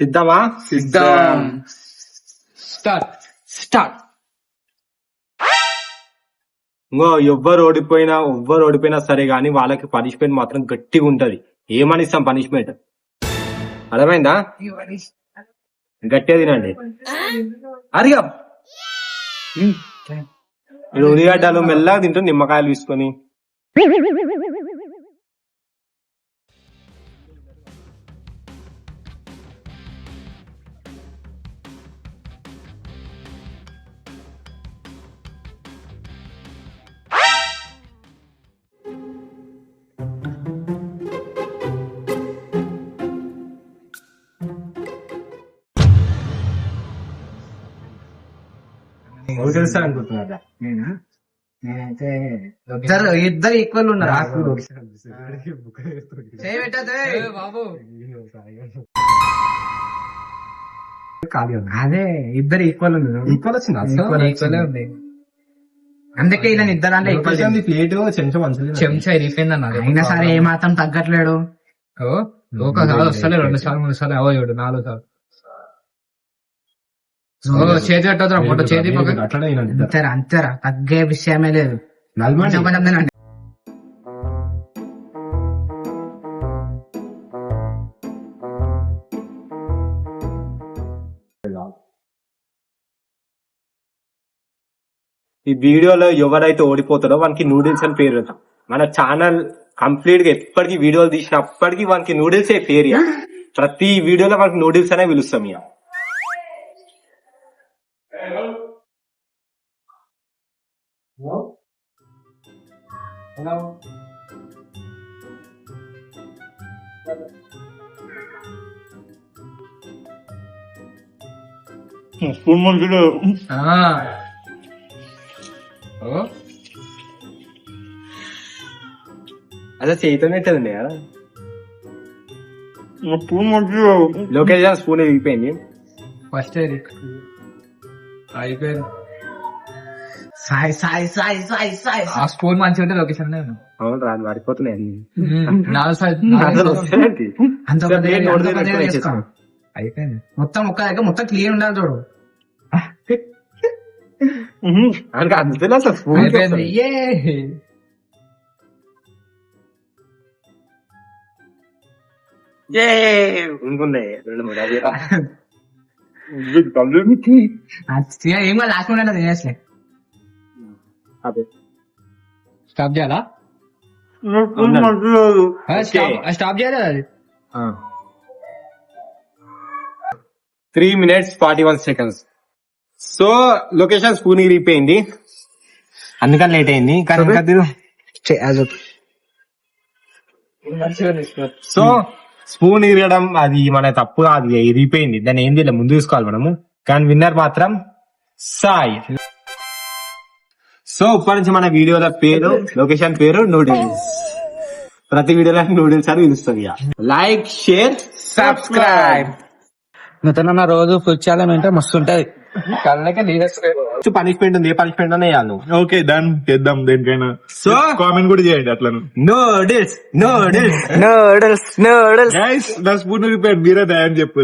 సిద్ధమా? సిద్ధం. స్టార్ట్. ఇంకో ఎవ్వరు ఓడిపోయినా సరే గానీ వాళ్ళకి పనిష్మెంట్ మాత్రం గట్టిగా ఉంటది. ఏమని ఇస్తాం పనిష్మెంట్? అర్థమైందా? గట్టిగా తినండి. అరిగా ఉల్లిగడ్డలు మెల్లగా తింటూ నిమ్మకాయలు తీసుకొని తెలుసా అనుకుంటున్నారా? ఇద్దరు ఈక్వల్ ఉన్నారు. అదే ఇద్దరు ఈక్వల్ ఉన్నారు. ఈక్వల్ ఉంది. అందుకే ఇలా ఇద్దరు అంటే ప్లేట్ చెంచా ఇరిపోయింది అన్నారు. అయినా సరే ఏ మాత్రం తగ్గట్లేడు. ఒకసారి వస్తలే 2 సార్లు 3 సార్లు అవోడు 4 సార్లు చేతి కట్టవుతున్నా ఫోటో చేతి అంతేరా తగ్గే విషయమే లేదు. ఈ వీడియోలో ఎవరైతే ఓడిపోతాడో వానికి నూడిల్స్ అని పేరు. మన ఛానల్ కంప్లీట్ గా ఎప్పటికీ వీడియోలు తీసినప్పటికీ వానికి నూడిల్స్ పేరు. ప్రతి వీడియోలో వానికి నూడిల్స్ అనే పిలుస్తాం. ఇక స్పూన్ మనుషులు అదే చేయితోనే ఉండే కదా. స్పూన్ మనుషులు లొకేషన్ స్పూన్ విరిగిపోయింది. ఫస్ట్ అయిపోయింది. ఆ స్పూన్ మంచిగా ఉంటే లొకేషన్ అవును రాదు పడిపోతున్నాయి. అయిపోయింది మొత్తం ఒక్క దగ్గర మొత్తం క్లీన్ ఉండాలి చూడు. అందులో అసలు స్పూన్ ఇంకున్నాయి 2-3 ఏం లాస్ట్ ఉండాలి తినేసలే. స్టాప్ చేయాలా? స్టాప్ చేయాలి అది. 3 minutes 41 seconds. సో లొకేషన్ స్పూన్ ఇరిగిపోయింది అందుకని లేట్ అయింది. సో స్పూన్ ఇరగడం అది మన తప్పు, అది ఇరిగిపోయింది. దాన్ని ఏం చేయలేదు, ముందు తీసుకోవాలి మనము. కానీ విన్నర్ మాత్రం సాయి. సో ఇప్పటి నుంచి మన వీడియోల పేరు లొకేషన్ పేరు నూడిల్స్. ప్రతి వీడియోలో నూడిల్స్ అని పిలుస్తుంది. Like share subscribe. నా రోజు ఫుడ్ చాలా అంటే మస్తు ఉంటది. పనిష్మెంట్ ఉంది, ఏ పనిష్మెంట్ అనే వేయాలి. ఓకే డన్ చేద్దాం దేనికైనా. సో కామెంట్ కూడా చేయండి అట్లా. నూడిల్స్ గైస్ నా స్పూన్ రిపేర్ మీరే దయని చెప్పు.